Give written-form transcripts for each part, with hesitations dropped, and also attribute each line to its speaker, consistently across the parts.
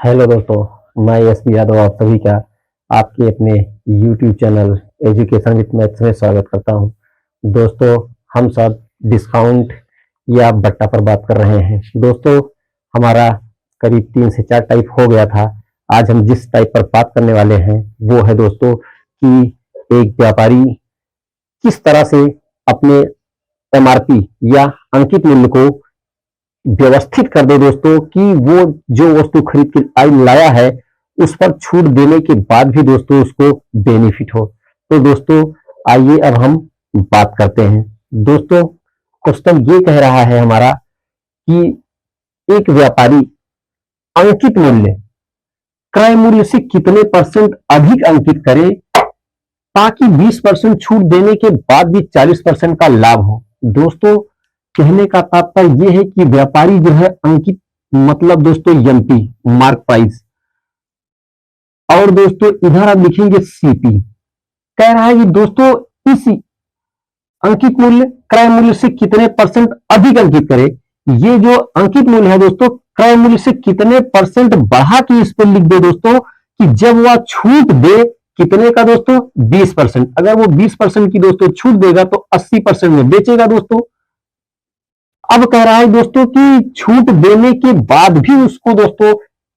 Speaker 1: Hello दोस्तों, मैं SP Yadav आप सभी का आपके अपने YouTube channel education with maths में स्वागत करता हूं। दोस्तों, हम सब डिस्काउंट या बट्टा पर बात कर रहे हैं। दोस्तों, हमारा करीब 3 से 4 टाइप हो गया था। आज हम जिस टाइप पर बात करने वाले हैं वो है दोस्तों कि एक व्यापारी किस तरह से अपने एमआरपी या अंकित मूल्य को व्यवस्थित कर दे दोस्तों कि वो जो वस्तु खरीद के लाया है उस पर छूट देने के बाद भी दोस्तों उसको बेनिफिट हो। तो दोस्तों आइए अब हम बात करते हैं। दोस्तों, क्वेश्चन ये कह रहा है हमारा कि एक व्यापारी अंकित मूल्य क्रय मूल्य से कितने परसेंट अधिक अंकित करे ताकि 20% छूट देने के बाद भी 40% का लाभ हो। दोस्तों, कहने का तात्पर्य यह है कि व्यापारी जो है अंकित मतलब दोस्तों एमपी मार्क प्राइस, और दोस्तों इधर आप लिखेंगे सीपी। कह रहा है कि दोस्तों इस अंकित मूल्य क्रय मूल्य से कितने परसेंट अधिक अंकित करे। ये जो अंकित मूल्य है दोस्तों क्रय मूल्य से कितने परसेंट बढ़ा के इस पर लिख दे दोस्तों कि जब वह छूट दे कितने का दोस्तों 20%। अगर वो 20% की दोस्तों छूट देगा तो 80% में बेचेगा दोस्तों। अब कह रहा है दोस्तों कि छूट देने के बाद भी उसको दोस्तों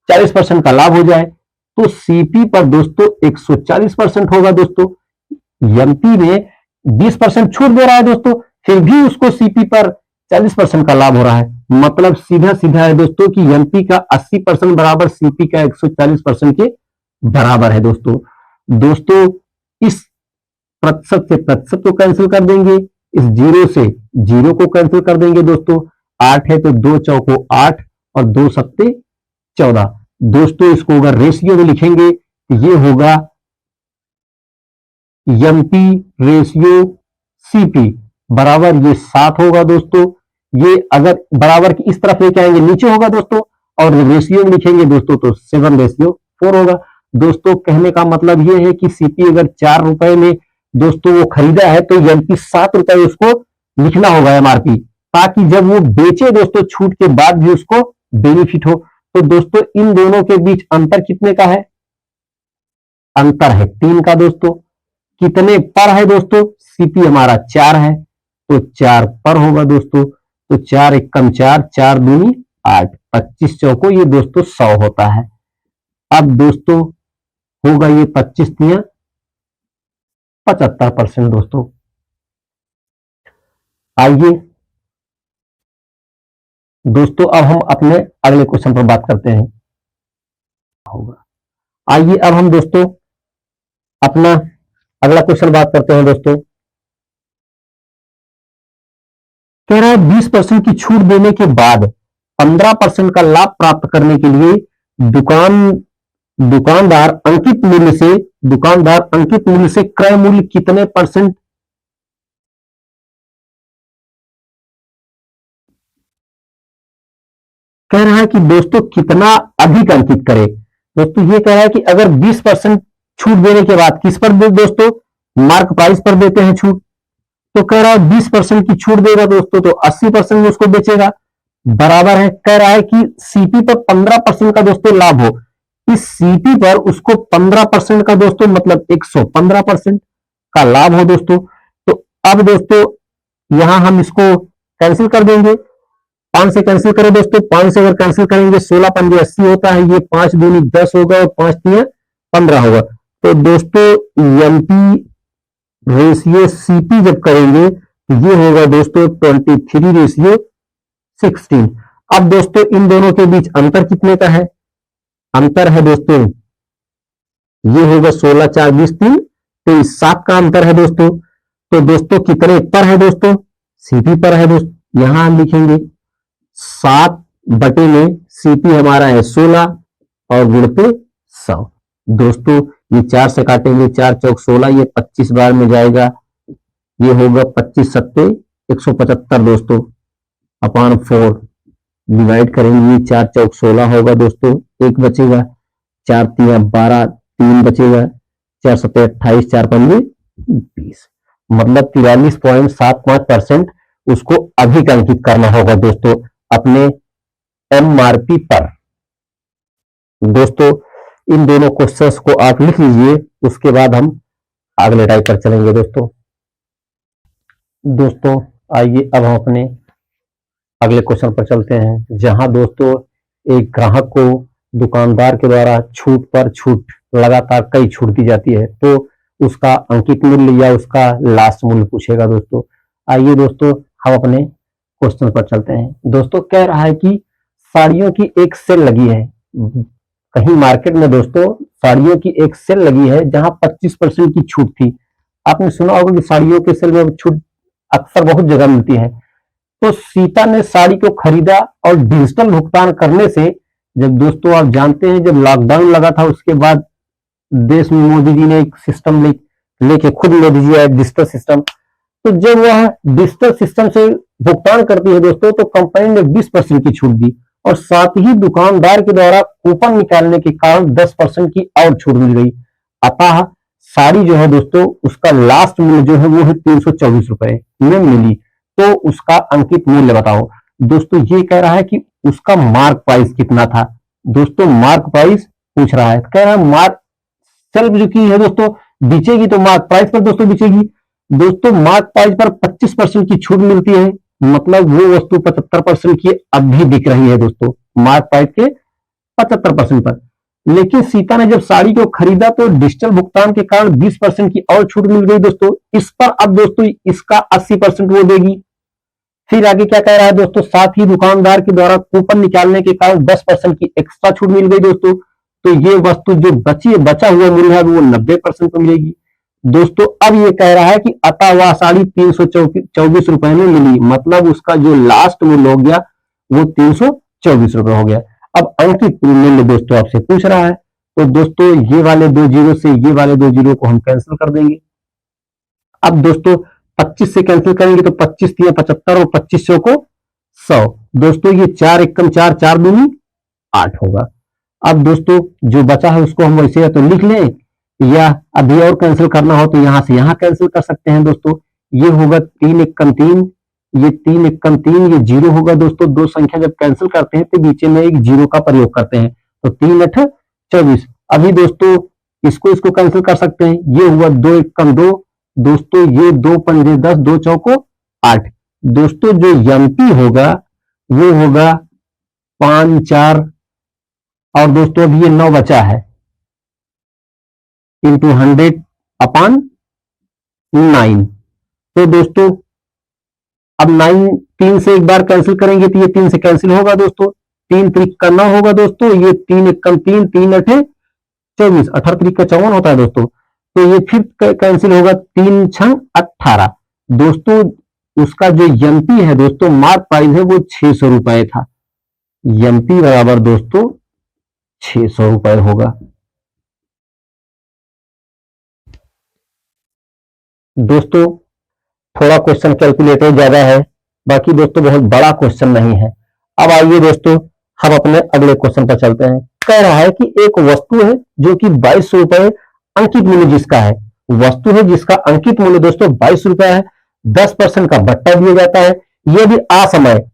Speaker 1: 40% का लाभ हो जाए, तो सीपी पर दोस्तों 140% होगा दोस्तों। एमपी में 20% छूट दे रहा है दोस्तों, फिर भी उसको सीपी पर 40% का लाभ हो रहा है। मतलब सीधा सीधा है दोस्तों कि एमपी का 80% बराबर सीपी का 140% के बराबर है दोस्तों। दोस्तों इस प्रतिशत से प्रतिशत को कैंसिल कर देंगे, इस जीरो से जीरो को कैंसिल कर देंगे दोस्तों। 8 है तो 2 चौको 8 और 2 सत्ते 14। दोस्तों इसको अगर रेशियो में लिखेंगे तो ये होगा एमपी रेशियो सीपी बराबर ये 7 होगा दोस्तों। ये अगर बराबर की इस तरफ लेके आएंगे नीचे होगा दोस्तों, और रेशियो में लिखेंगे दोस्तों तो 7:4 होगा। दोस्तों कहने का मतलब ये है कि सीपी अगर 4 रुपए में दोस्तों वो खरीदा है तो एमपी 7 रुपए उसको लिखना होगा एमआरपी, ताकि जब वो बेचे दोस्तों छूट के बाद भी उसको बेनिफिट हो। तो दोस्तों इन दोनों के बीच अंतर कितने का है? अंतर है 3 का दोस्तों। कितने पर है दोस्तों? सीपी हमारा 4 है तो 4 पर होगा दोस्तों। तो 4 एकम 4, 4 दूनी 8, 25 चौको ये दोस्तों 100 होता है। अब दोस्तों होगा ये 25 तिया 75% दोस्तों। आइए दोस्तों अब हम अपने अगले क्वेश्चन पर बात करते हैं। होगा आइए अब हम दोस्तों अपना अगला क्वेश्चन बात करते हैं दोस्तों। कह रहा है 20% की छूट देने के बाद 15% का लाभ प्राप्त करने के लिए दुकानदार अंकित मूल्य से क्रय मूल्य कितने परसेंट कह रहा है कि दोस्तों कितना अधिक अंकित करे। दोस्तों ये कह रहा है कि अगर 20% छूट देने के बाद किस पर दे दोस्तों? मार्क प्राइस पर देते हैं छूट। तो कह रहा है 20% की छूट देगा दोस्तों तो 80% में उसको बेचेगा। बराबर है कह रहा है कि सीपी पर 15% का दोस्तों लाभ हो। इस सीपी पर उसको 15% का दोस्तों मतलब 115% का लाभ हो दोस्तों। तो अब दोस्तों यहां हम इसको कैंसिल कर देंगे। 5 से कैंसिल करें दोस्तों, 5 से अगर कैंसिल करेंगे 16 पंजे 80 होता है, ये 5 दूनी 10 होगा और 5 तिया 15 होगा। तो दोस्तों एमपी रेशियो सीपी जब करेंगे तो ये होगा दोस्तों 23:16। अब दोस्तों इन दोनों के बीच अंतर कितने का है? अंतर है दोस्तों ये होगा 16 4 20 3, तो इस 7 का अंतर है दोस्तों। तो दोस्तों कितने पर है दोस्तों? सीपी पर है दोस्तों। यहां हम लिखेंगे 7 बटे में सीपी हमारा है 16 और गुणते 100। दोस्तों ये 4 से काटेंगे, 4 चौक 16, ये 25 बार में जाएगा, ये होगा 25 सत्ते 175 दोस्तों अपान 4 डिवाइड करेंगे, ये 4 चौक 16 होगा दोस्तों, एक बचेगा, 4 तिया 12, 3 बचेगा, 4 सत्ते 28, 4 पंजे 20। मतलब 43.75% उसको अधिक अंकित करना होगा दोस्तों अपने एमआरपी पर। दोस्तों इन दोनों क्वेश्चंस को आप लिख लीजिए, उसके बाद हम अगले टाइप पर चलेंगे। दोस्तों आइए अब हम अपने अगले क्वेश्चन पर चलते हैं, जहां दोस्तों एक ग्राहक को दुकानदार के द्वारा छूट पर छूट लगातार कई छूट दी जाती है, तो उसका अंकित मूल्य या उसका लास्ट मूल्य पूछेगा। दोस्तों आइए दोस्तों हम अपने क्वेश्चन पर चलते हैं। दोस्तों कह रहा है कि साड़ियों की एक सेल लगी है कहीं मार्केट में। दोस्तों साड़ियों की एक सेल लगी है जहां 25% की छूट थी। आपने सुना होगा कि साड़ियों के सेल में छूट अक्सर बहुत जगह मिलती है। तो सीता ने साड़ी को खरीदा और डिजिटल भुगतान करने से, जब दोस्तों आप जानते हैं जब लॉकडाउन लगा था उसके बाद देश में मोदी जी ने एक सिस्टम लेके खुद मोदी जी आए डिजिटल सिस्टम। तो जब वह डिजिटल सिस्टम से भुगतान करती है दोस्तों, तो कंपनी ने 20% की छूट दी और साथ ही दुकानदार के द्वारा कूपन निकालने के कारण 10% की और छूट मिल गई। अतः साड़ी जो है दोस्तों उसका लास्ट मूल्य जो है वो है 324 रुपए में मिली। तो उसका अंकित मूल्य बताओ। दोस्तों ये कह रहा है कि उसका मार्क प्राइस कितना था। दोस्तों मार्क प्राइस पूछ रहा है, कह रहा है मार्क सेल्फ जो की है दोस्तों बिचेगी तो मार्क प्राइस पर दोस्तों बिचेगी। दोस्तों मार्क प्राइस पर 25% की छूट मिलती है, मतलब वो वस्तु 75% की अब भी बिक रही है दोस्तों, मार्क प्राइस के 75% पर। लेकिन सीता ने जब साड़ी को खरीदा तो डिजिटल भुगतान के कारण 20% की और छूट मिल गई दोस्तों। इस पर अब दोस्तों इसका 80% वो देगी। फिर आगे क्या कह रहा है दोस्तों, साथ ही दुकानदार के द्वारा कूपन निकालने के कारण 10% की एक्स्ट्रा छूट मिल गई दोस्तों। तो ये वस्तु जो बचा हुआ मूल्य है वो 90% को मिलेगी। दोस्तों अब ये कह रहा है कि अतः वह साड़ी 324 रुपए में मिली, मतलब उसका जो लास्ट मूल्य हो गया वो 324 रुपए हो गया। अब अंकित मूल्य दोस्तों आपसे पूछ रहा है, तो दोस्तों ये वाले 2 जीरो से ये वाले 2 जीरो को हम कैंसिल कर देंगे। अब दोस्तों 25 से कैंसिल करेंगे तो 25 3 75 और 2500 को 100। दोस्तों ये 4 एकम 4 4 दूनी 8 होगा। अब दोस्तों जो बचा है उसको हम वैसे या तो लिख लें, या अभी और कैंसिल करना हो तो यहां से यहां कैंसिल कर सकते हैं। दोस्तों ये होगा 3 एकम 3, ये 3 एकम 3, ये जीरो होगा। दोस्तों दो संख्या जब कैंसिल करते हैं तो बीच में एक जीरो का प्रयोग करते हैं, तो 3 8 24। अभी दोस्तों इसको कैंसिल कर सकते हैं, ये हुआ 2 एकम 2। दोस्तों ये 2 पंजे 10, 2 चौको 8। दोस्तों जो एमपी होगा वो होगा 5 4, और दोस्तों अभी ये 9 बचा है इंटू 100 अपॉन 9। तो दोस्तों अब 9 3 से एक बार कैंसिल करेंगे तो ये 3 से कैंसिल होगा दोस्तों, 3 त्रिक का 9 होगा दोस्तों, ये 3 एकम 3, 3 8 24, 18 त्रिक का 54 होता है दोस्तों। तो ये फिर कैंसिल होगा, 3 6 18। दोस्तों उसका जो एमपी है दोस्तों मार्क प्राइस है वो 600 रुपए था। एमपी बराबर दोस्तों 600 रुपए होगा। दोस्तों थोड़ा क्वेश्चन कैलकुलेटर ज्यादा है, बाकी दोस्तों बहुत बड़ा क्वेश्चन नहीं है। अब आइए दोस्तों हम अपने अगले क्वेश्चन पर चलते हैं। कह रहा है कि एक वस्तु है जो कि 2200 रुपए अंकित मूल्य जिसका है, वस्तु है जिसका अंकित मूल्य दोस्तों 22 रुपए है, 10% का बट्टा दिया जाता है। यदि असमय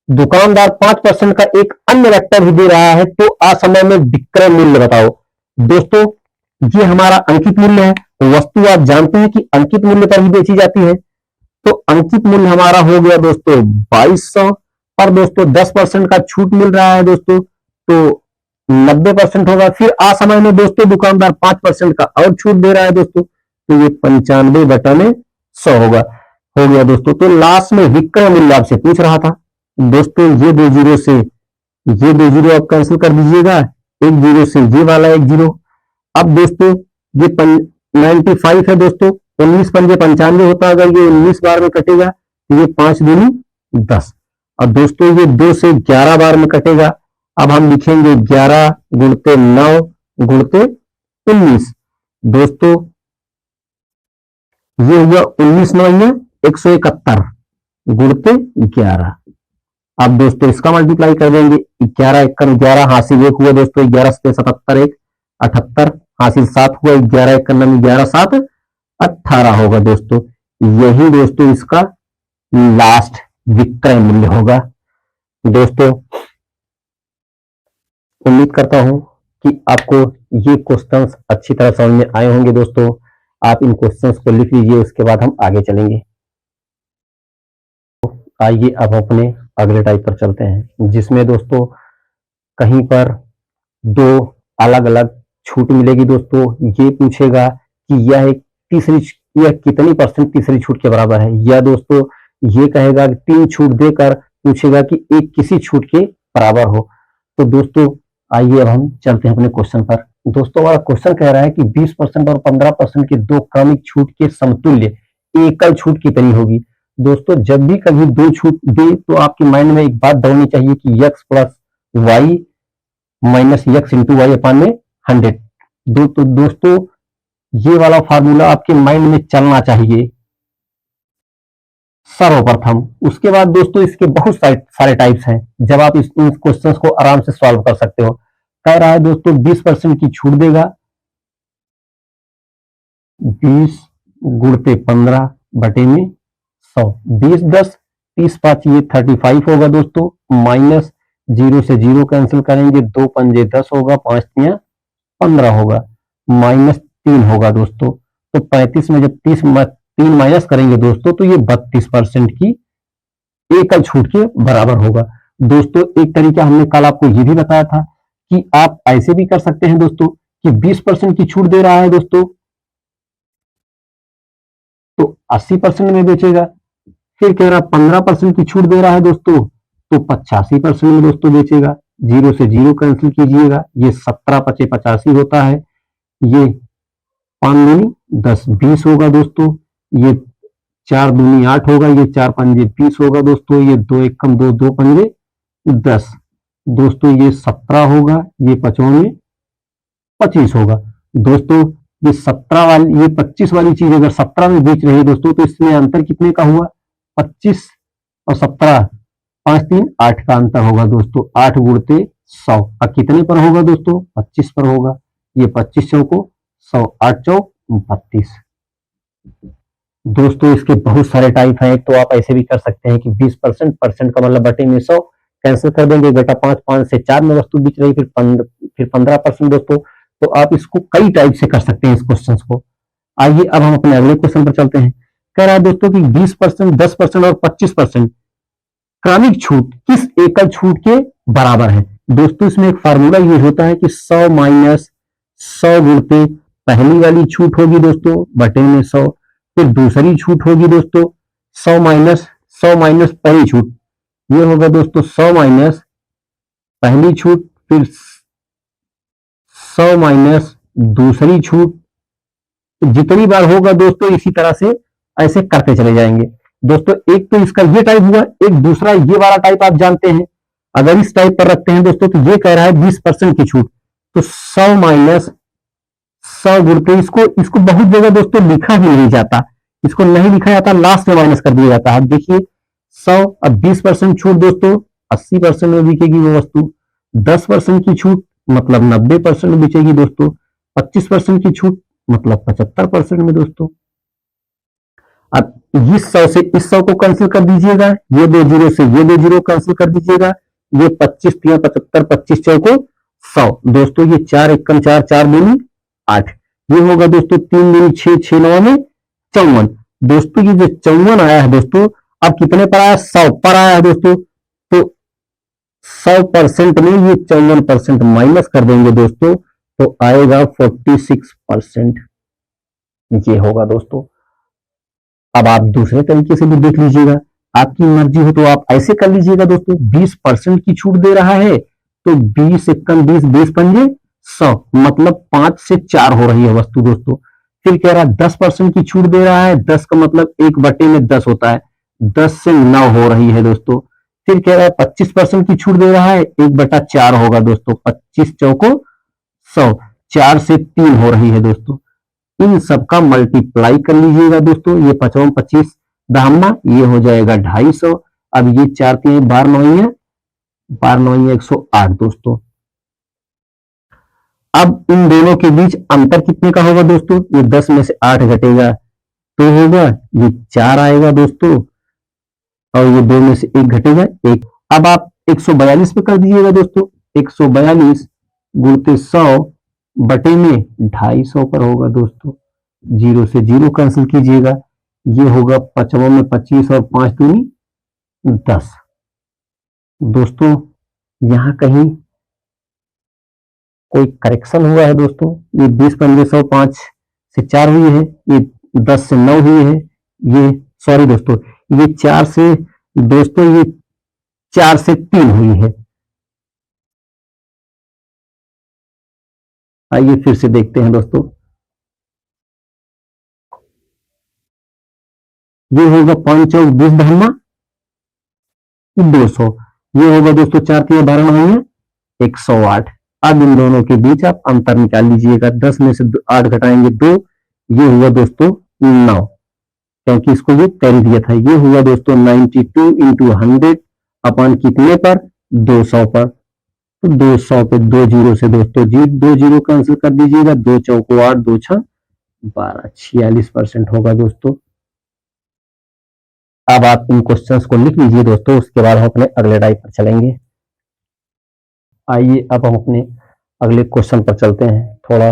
Speaker 1: दुकानदार 5% का एक अन्य वेक्टर भी दे रहा है तो असमय में विक्रय मूल्य बताओ। दोस्तों ये हमारा अंकित मूल्य है, वस्तु आप जानते हैं कि अंकित मूल्य पर ही बेची जाती है। तो अंकित मूल्य हमारा हो गया दोस्तों 2200, पर दोस्तों 10% का छूट मिल रहा है दोस्तों, तो 90% होगा। फिर असमय में दोस्तों दुकानदार 5% का और छूट दे रहा है दोस्तों, तो ये 95 बटा में 100 होगा, हो गया दोस्तों। तो लास्ट में विक्रय मूल्य आपसे पूछ रहा था। दोस्तों ये 2 जीरो से ये 2 जीरो आप कैंसिल कर दीजिएगा, 1 जीरो से ये वाला 1 जीरो। अब दोस्तों ये 95 है दोस्तों, 19 पंजे 95 होता है। अगर ये 19 बार में कटेगा तो ये 5 दूनी 10। और दोस्तों ये 2 से 11 बार में कटेगा। अब हम लिखेंगे 11 गुणते 9 गुणते 19। दोस्तों ये हुआ 19 9 171 गुणते 11। अब दोस्तों इसका मल्टीप्लाई कर देंगे, 11 एकम 11 हासिल 1 हुआ दोस्तों, 11 से 77 1 78 हासिल 7 हुआ, 11 एकम 11 7 18 होगा दोस्तों। यही दोस्तों इसका लास्ट विक्रय मूल्य होगा। दोस्तों उम्मीद करता हूं कि आपको ये क्वेश्चंस अच्छी तरह समझ में आए होंगे दोस्तों। आप इन क्वेश्चंस को लिख लीजिए, उसके बाद हम आगे चलेंगे। आइए अब अपने अगले टाइप पर चलते हैं, जिसमें दोस्तों कहीं पर दो अलग अलग छूट मिलेगी दोस्तों। ये पूछेगा कि यह कितनी परसेंट तीसरी छूट के बराबर है, या दोस्तों ये कहेगा कि 3 छूट देकर पूछेगा कि एक किसी छूट के बराबर हो। तो दोस्तों आइए अब हम चलते हैं अपने क्वेश्चन पर। दोस्तों हमारा क्वेश्चन कह रहा है कि 20% और 15% के दो क्रमिक छूट के समतुल्य एकल छूट कितनी होगी। दोस्तों जब भी कभी दो छूट दे तो आपके माइंड में एक बात दौड़नी चाहिए कि x plus y minus x into y upon में 100। तो दोस्तों ये वाला फार्मूला आपके माइंड में चलना चाहिए सर्वप्रथम। उसके बाद दोस्तों इसके बहुत सारे टाइप्स हैं, जब आप इन क्वेश्चंस को आराम से सॉल्व कर सकते हो। कह रहा है दोस्तों 20% की छूट देगा, 20 गुणते 15 बटे में 100, 20 10 30 5 ये 35 होगा दोस्तों। माइनस 0 से 0 कैंसिल करेंगे, 2 पंजे 10 होगा, 5 तियां 15 होगा, माइनस 3 होगा दोस्तों। तो 35 में जब 3 माइनस करेंगे दोस्तों तो ये 32% की एकल छूट के बराबर होगा। दोस्तों एक तरीका हमने कल आपको ये भी बताया था कि आप ऐसे भी कर सकते हैं दोस्तों कि 20% की छूट दे रहा है दोस्तों तो 80% में बेचेगा। फिर कह रहा 15% की छूट दे रहा है दोस्तों तो 85% में दोस्तों बेचेगा। 0 से 0 कैंसिल कीजिएगा, ये 17 पचे 85 होता है, ये 5 दूनी 10 20 होगा दोस्तों, ये 4 दूनी 8 होगा, ये 4 पंजे 20 होगा दोस्तों, ये 2 एक कम 2 2 पंजे 10 दोस्तों, ये 17 होगा, ये 5 में 25 होगा दोस्तों। ये 17 वाली ये 25 वाली चीज अगर 17 में बेच रही है दोस्तों तो इसमें अंतर कितने का हुआ, 25 और 17 5 3 8 का अंतर होगा दोस्तों। 8 गुणते 100 अब कितने पर होगा दोस्तों, 25 पर होगा। ये 25 चौको 100, 8 चौक 32। दोस्तों इसके बहुत सारे टाइप हैं। तो आप ऐसे भी कर सकते हैं कि 20% परसेंट का मतलब बटे में 100 कैंसिल कर देंगे, बेटा 5 5 से 4 में वस्तु बिक रही, फिर 15% दोस्तों। तो आप इसको कई टाइप से कर सकते हैं इस क्वेश्चन को। आइए अब हम अपने अगले क्वेश्चन पर चलते हैं। कह रहा है दोस्तों कि 20%, 10% और 25% क्रमिक छूट किस एकल छूट के बराबर है। दोस्तों इसमें एक फार्मूला यूज होता है कि 100 माइनस 100 गुणते पहली वाली छूट होगी दोस्तों बटे में 100, फिर दूसरी छूट होगी दोस्तों 100 माइनस पहली छूट, ये होगा दोस्तों 100 माइनस पहली छूट, फिर 100 माइनस दूसरी छूट। जितनी बार होगा दोस्तों इसी तरह से ऐसे करते चले जाएंगे दोस्तों। एक तो इसका ये टाइप हुआ, एक दूसरा ये वाला टाइप आप जानते हैं। अगर इस टाइप पर रखते हैं दोस्तों तो ये कह रहा है 20% की छूट, तो 100 माइनस 100 गुणते इसको बहुत जगह दोस्तों लिखा ही नहीं जाता, इसको नहीं लिखा जाता, लास्ट में माइनस कर दिया जाता है। देखिए 100 अब 20% छूट दोस्तों 80% में बिकेगी वो वस्तु, 10% की छूट मतलब 90% में बिकेगी दोस्तों, 25% की छूट मतलब 75% में दोस्तों। अब इस 100 से इस 100 को कैंसिल कर दीजिएगा, ये 2 जीरो से ये 2 जीरो कैंसिल कर दीजिएगा, ये 25 तिया 75, 25 चौको 100 दोस्तों, ये 4 एक कम 4 4 दूनी 8, ये होगा दोस्तों 3 दूनी 6 6 9 में 54 दोस्तों। ये जो 54 आया है दोस्तों अब कितने पर आया, 100 पर आया है दोस्तों। तो 100% में ये 54% माइनस कर देंगे दोस्तों तो आएगा 46%, ये होगा दोस्तों। अब आप दूसरे तरीके से भी देख लीजिएगा, आपकी मर्जी हो तो आप ऐसे कर लीजिएगा दोस्तों। 20% की छूट दे रहा है तो 20 एकम 20 20 पंजे 100 मतलब 5 से 4 हो रही है वस्तु दोस्तों। फिर कह रहा है 10% की छूट दे रहा है, 10 का मतलब 1 बटे में 10 होता है, 10 से 9 हो रही है दोस्तों। फिर कह रहा है 25% की छूट दे रहा है, 1 बटा 4 होगा दोस्तों, 25 चौको 100, 4 से 3 हो रही है दोस्तों। इन सबका मल्टीप्लाई कर लीजिएगा दोस्तों, ये 55 25 दाहमा ये हो जाएगा 250। अब ये 4 3 12 9 108 दोस्तों। अब इन दोनों के बीच अंतर कितने का होगा दोस्तों, ये 10 में से 8 घटेगा तो होगा ये 4 आएगा दोस्तों, और ये 2 में से 1 घटेगा 1। अब आप 142 पे कर दीजिएगा दोस्तों, 142 गुणते 100 बटे में 250 पर होगा दोस्तों। 0 से 0 कैंसिल कीजिएगा, ये होगा 5 में 25 और 5 दूनी 10। दोस्तों यहां कहीं कोई करेक्शन हुआ है दोस्तों। ये 20 15 100 5 से 4 हुई है, ये 10 से 9 हुई है, ये सॉरी दोस्तों ये 4 से दोस्तों ये 4 से 3 हुई है। आइए फिर से देखते हैं दोस्तों। ये होगा 5 चौक 20 धन्ना 200। ये होगा दोस्तों 4 3 12 9 108। अब इन दोनों के बीच आप अंतर निकाल लीजिएगा। 10 में से 8 घटाएंगे 2, ये हुआ दोस्तों 9, क्योंकि इसको ये कैरी दिया था। ये हुआ दोस्तों 92 इंटू 100 अपन कितने पर 200 पर। तो 200 पे 2 जीरो से दोस्तों 2 जीरो कैंसिल कर दीजिएगा। 2 चौको 8 2 6 12 46% होगा दोस्तों। अब आप इन क्वेश्चंस को लिख लीजिए दोस्तों, उसके बाद हम अपने अगले टाइप पर चलेंगे। आइए अब हम अपने अगले क्वेश्चन पर चलते हैं। थोड़ा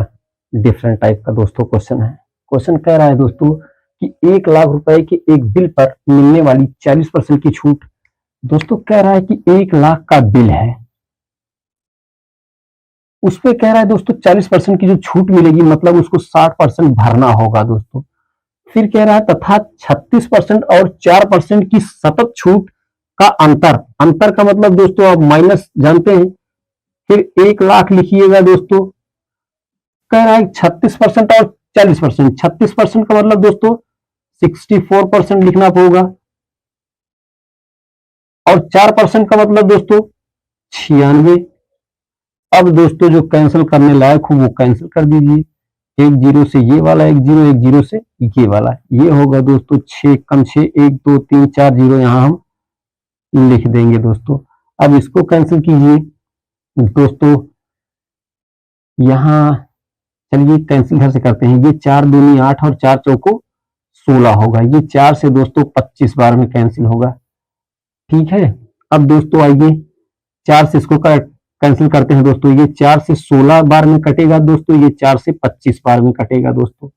Speaker 1: डिफरेंट टाइप का दोस्तों क्वेश्चन है। क्वेश्चन कह रहा है दोस्तों कि 1 लाख रुपए के एक बिल पर मिलने वाली 40% की छूट। दोस्तों कह रहा है कि 1 लाख का बिल है, उस पे कह रहा है दोस्तों 40% की जो छूट मिलेगी, मतलब उसको 60% भरना होगा दोस्तों। फिर कह रहा है तथा 36% और 4% की सतत छूट का अंतर का मतलब दोस्तों आप माइनस जानते हैं। फिर 1 लाख लिखिएगा दोस्तों। कह रहा है 36% और 40%। 36% का मतलब दोस्तों 64% लिखना होगा, और 4% का मतलब दोस्तों 96। अब दोस्तों जो कैंसिल करने लायक हो वो कैंसिल कर दीजिए। 1 जीरो से ये वाला 1 जीरो, 1 जीरो से ये वाला, ये होगा दोस्तों 6 कम 6 1 2 3 4 जीरो यहां हम लिख देंगे दोस्तों। अब इसको कैंसिल कीजिए दोस्तों। यहां चलिए कैंसिल घर से करते हैं। ये 4 दूनी 8 और 4 चौको 16 होगा। ये 4 से दोस्तों 25 बार में कैंसिल होगा। ठीक है, अब दोस्तों आइए 4 से इसको कैंसिल करते हैं दोस्तों। ये 4 से 16 बार में कटेगा दोस्तों, ये 4 से 25 बार में कटेगा दोस्तों।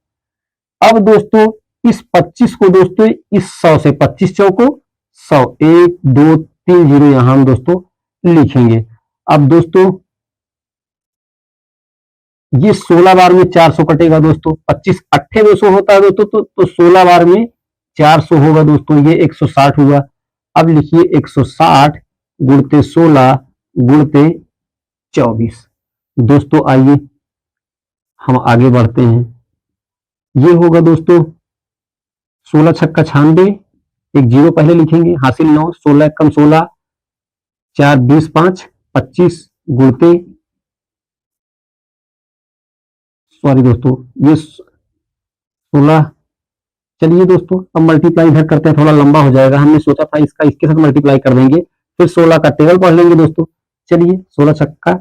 Speaker 1: अब दोस्तों इस 25 को दोस्तों इस 100 से 25 चौको 100 1 2 3 जीरो यहां हम दोस्तों लिखेंगे। अब दोस्तों ये 16 बार में 400 कटेगा दोस्तों। 25 अट्ठे 200 होता है दोस्तों, तो 16 बार में 400 होगा दोस्तों, ये 160 हुआ। अब लिखिए 160 गुणते 16 गुणते 24। दोस्तों आइए हम आगे बढ़ते हैं। ये होगा दोस्तों 16 छक्का 96, एक जीरो पहले लिखेंगे, हासिल 9, 16 कम 16 4 20 5 25 गुणते, सॉरी दोस्तों ये 16। चलिए दोस्तों अब मल्टीप्लाई इधर करते हैं, थोड़ा लंबा हो जाएगा। हमने सोचा था इसका इसके साथ मल्टीप्लाई कर देंगे, फिर 16 का टेबल पढ़ लेंगे दोस्तों। चलिए 16 छक्का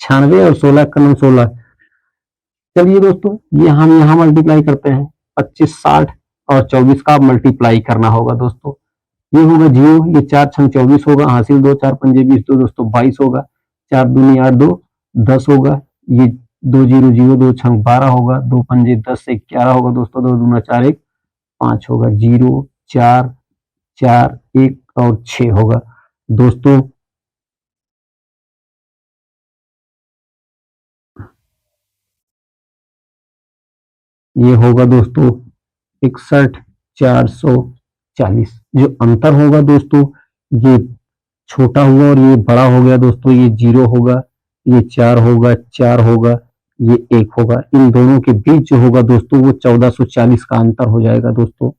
Speaker 1: 96 और 16 का 16। चलिए दोस्तों ये हम यहाँ मल्टीप्लाई करते हैं। 25 60 और 24 का मल्टीप्लाई करना होगा दोस्तों। ये होगा 0, ये 4 6 24 होगा, हासिल 2 4 5 20 2 दोस्तों 22 होगा। 4 दूनी 8 2 10 होगा। ये 2 0 0 2 6 12 होगा। 2 5 10 11 होगा दोस्तों। 2 दूना 4 1 5 होगा। 0 4 4 1 और 6 होगा दोस्तों। ये होगा दोस्तों 61 440। जो अंतर होगा दोस्तों ये छोटा हुआ और ये बड़ा हो गया दोस्तों। ये 0 होगा, ये 4 होगा, 4 होगा, ये 1 होगा। इन दोनों के बीच जो होगा दोस्तों वो 1440 का अंतर हो जाएगा दोस्तों।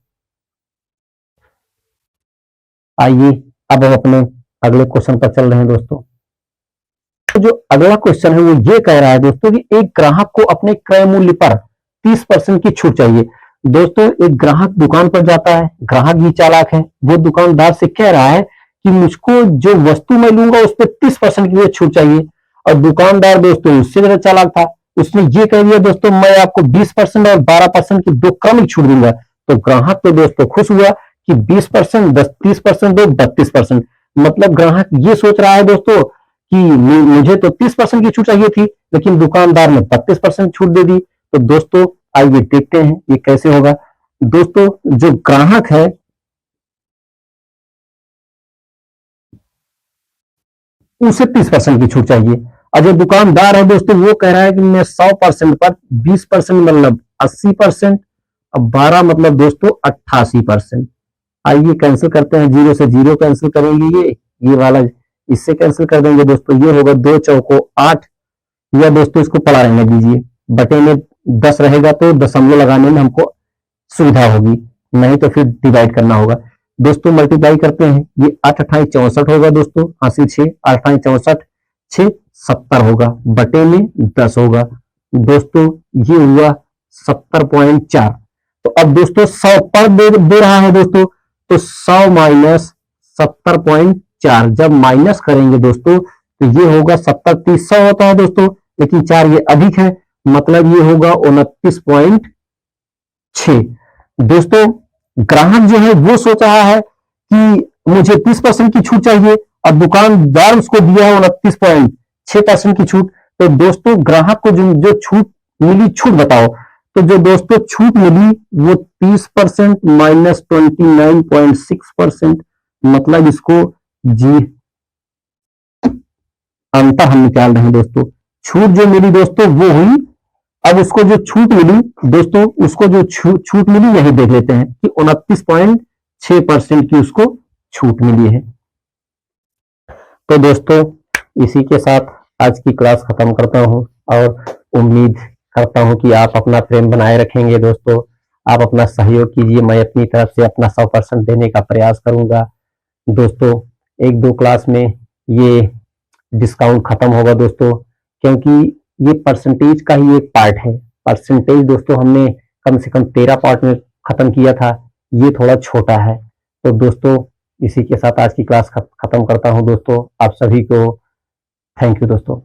Speaker 1: आइए अब हम अपने अगले क्वेश्चन पर चल रहे हैं दोस्तों। तो जो अगला क्वेश्चन है वो ये कह रहा है दोस्तों कि एक ग्राहक को अपने क्रय मूल्य पर 30% की छूट चाहिए। दोस्तों एक ग्राहक दुकान पर जाता है, ग्राहक भी चालाक है, वो दुकानदार से कह रहा है कि मुझको जो वस्तु मैं लूंगा उस पर 30% की छूट चाहिए। और दुकानदार दोस्तों उससे ज्यादा चालाक था, उसने ये कह दिया दोस्तों मैं आपको 20% और 12% की दो क्रमिक छूट दूंगा। तो ग्राहक तो दोस्तों खुश हुआ कि 20% 30% दो 32%। मतलब ग्राहक ये सोच रहा है दोस्तों कि मुझे तो 30% की छूट चाहिए थी, लेकिन दुकानदार ने 32% छूट दे दी। तो दोस्तों आइए देखते हैं ये कैसे होगा। दोस्तों जो ग्राहक है उसे 30% की छूट चाहिए, और जो दुकानदार है दोस्तों वो कह रहा है कि मैं 100% पर 20% मतलब 80%, अब 12 मतलब दोस्तों 88%। आइए कैंसिल करते हैं, जीरो से जीरो कैंसिल करेंगे, ये वाला इससे कैंसिल कर देंगे दोस्तों। ये होगा 2 चौको 8, या दोस्तों इसको पढ़ा रहने दीजिए, बटे में 10 रहेगा तो दशमलव लगाने में हमको सुविधा होगी, नहीं तो फिर डिवाइड करना होगा। दोस्तों मल्टीप्लाई करते हैं, ये 8 अट्ठाई 64 होगा दोस्तों, 80 6 8 अट्ठाई 64 6 70 होगा, बटे में 10 होगा। दोस्तों ये हुआ 70.4। तो अब दोस्तों 100 पर दे रहा है दोस्तों, तो 100 माइनस 70.4 जब माइनस करेंगे दोस्तों तो ये होगा 70 30 100 होता है दोस्तों, लेकिन 4 ये अधिक है, मतलब ये होगा 29.6। दोस्तों ग्राहक जो है वो सोच रहा है कि मुझे 30% की छूट चाहिए, और दुकानदार उसको दिया है 29.6% की छूट। तो दोस्तों ग्राहक को जो छूट मिली, छूट बताओ। तो जो दोस्तों छूट मिली वो 30% माइनस 29.6%, मतलब इसको जी अंतर हम निकाल रहे हैं दोस्तों। छूट जो मिली दोस्तों वो हुई, अब उसको जो छूट मिली दोस्तों, उसको जो छूट मिली यही देख लेते हैं कि 29.6% की उसको छूट मिली है। तो दोस्तों इसी के साथ आज की क्लास खत्म करता हूं, और उम्मीद करता हूं कि आप अपना प्रेम बनाए रखेंगे दोस्तों। आप अपना सहयोग कीजिए, मैं अपनी तरफ से अपना 100% देने का प्रयास करूंगा दोस्तों। एक दो क्लास में ये डिस्काउंट खत्म होगा दोस्तों, क्योंकि ये परसेंटेज का ही एक पार्ट है। परसेंटेज दोस्तों हमने कम से कम 13 पार्ट में खत्म किया था, ये थोड़ा छोटा है। तो दोस्तों इसी के साथ आज की क्लास खत्म करता हूं दोस्तों। आप सभी को थैंक यू दोस्तों।